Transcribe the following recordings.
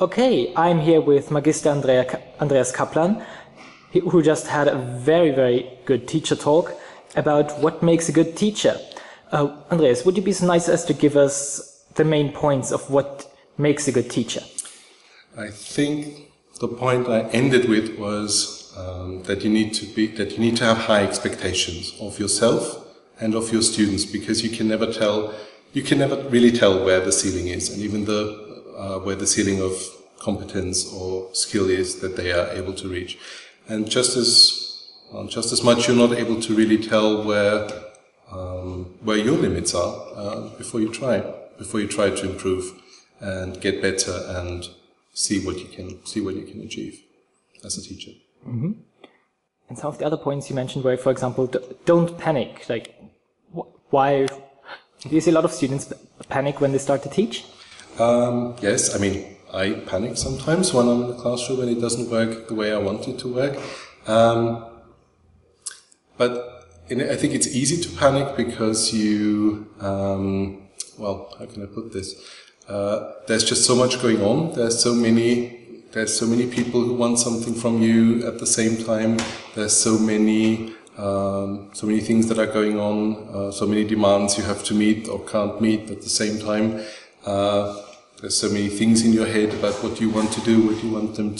Okay, I'm here with Magister Andreas Kaplan, who just had a very, very good teacher talk about what makes a good teacher. Andreas, would you be so nice as to give us the main points of what makes a good teacher? I think the point I ended with was that you need to have high expectations of yourself and of your students, because you can never really tell where the ceiling is, and even where the ceiling of competence or skill is that they are able to reach. And just as much you're not able to really tell where your limits are before you try to improve and get better and see what you can achieve as a teacher. Mm-hmm. And some of the other points you mentioned were, for example, don't panic. Like, why do you see a lot of students panic when they start to teach? Yes, I mean, I panic sometimes when I'm in the classroom and it doesn't work the way I want it to work. But I think it's easy to panic because how can I put this? There's just so much going on. There's so many people who want something from you at the same time. There's so many things that are going on, so many demands you have to meet or can't meet at the same time. There's so many things in your head about what you want to do, what you want them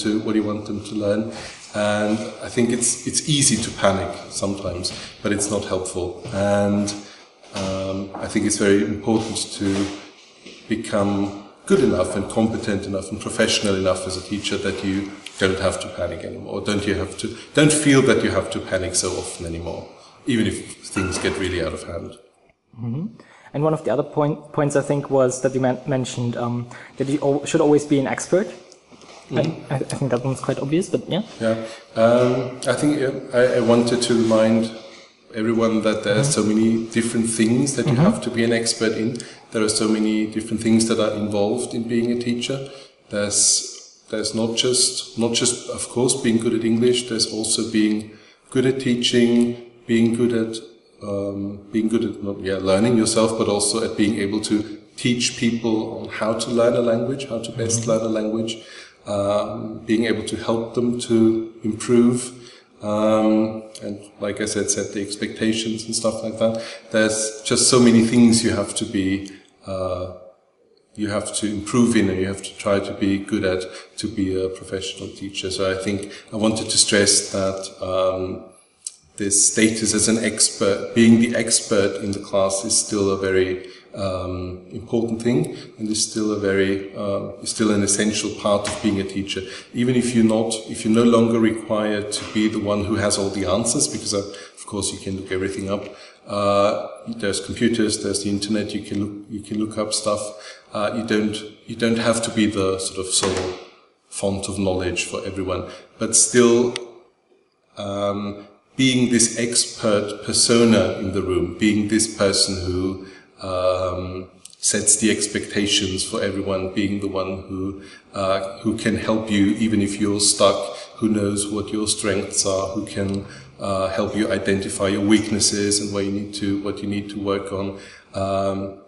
to learn, and I think it's easy to panic sometimes, but it's not helpful. And I think it's very important to become good enough and competent enough and professional enough as a teacher that you don't have to panic anymore. Don't feel that you have to panic so often anymore, even if things get really out of hand. Mm-hmm. And one of the other points I think was that you mentioned that you should always be an expert. Mm-hmm. I think that one's quite obvious, but yeah. Yeah, I think I wanted to remind everyone that there are so many different things that you have to be an expert in. There are so many different things that are involved in being a teacher. There's not just of course being good at English. There's also being good at teaching, being good at learning yourself, but also at being able to teach people on how to learn a language, how to best learn a language, being able to help them to improve. And like I said, set the expectations and stuff like that. There's just so many things you have to improve in, and you have to try to be good at to be a professional teacher. So I think I wanted to stress that this status as an expert, being the expert in the class, is still a very important thing, and is still an essential part of being a teacher. Even if you're no longer required to be the one who has all the answers, because of course you can look everything up. There's computers, there's the internet. You can look up stuff. You don't have to be the sort of sole font of knowledge for everyone, but still. Being this expert persona in the room, being this person who sets the expectations for everyone, being the one who can help you even if you're stuck, who knows what your strengths are, who can help you identify your weaknesses and what you need to work on.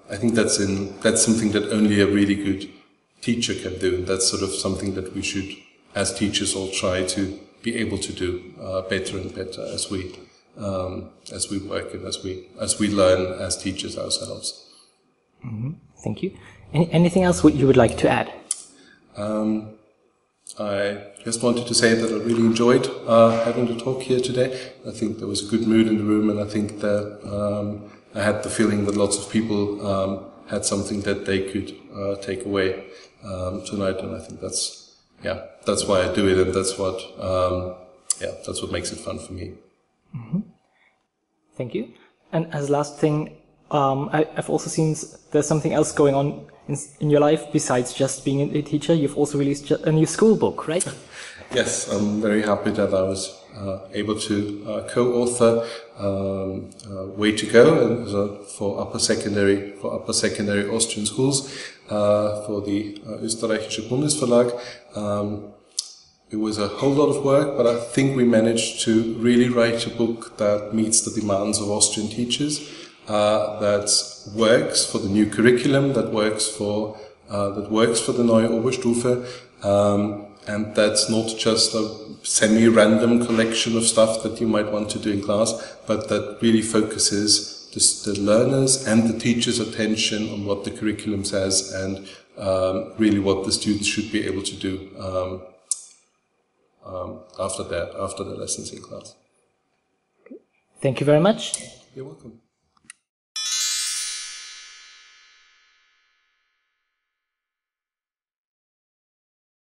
I think that's something that only a really good teacher can do. And that's sort of something that we should, as teachers, all try to be able to do better and better as we work and as we learn as teachers ourselves. Mm-hmm. Thank you. Anything else you would like to add? I just wanted to say that I really enjoyed having the talk here today. I think there was a good mood in the room, and I think that I had the feeling that lots of people had something that they could take away tonight, and I think that's why I do it, and that's what makes it fun for me. Mm-hmm. Thank you. And as last thing, I've also seen there's something else going on in your life besides just being a teacher. You've also released a new school book, right? Yes, I'm very happy that I was able to co-author Way to Go, and for upper secondary Austrian schools for the Österreichische Bundesverlag. It was a whole lot of work, but I think we managed to really write a book that meets the demands of Austrian teachers, that works for the new curriculum, that works for the Neue Oberstufe, And that's not just a semi-random collection of stuff that you might want to do in class, but that really focuses the learners and the teacher's attention on what the curriculum says and really what the students should be able to do after their lessons in class. Thank you very much. You're welcome.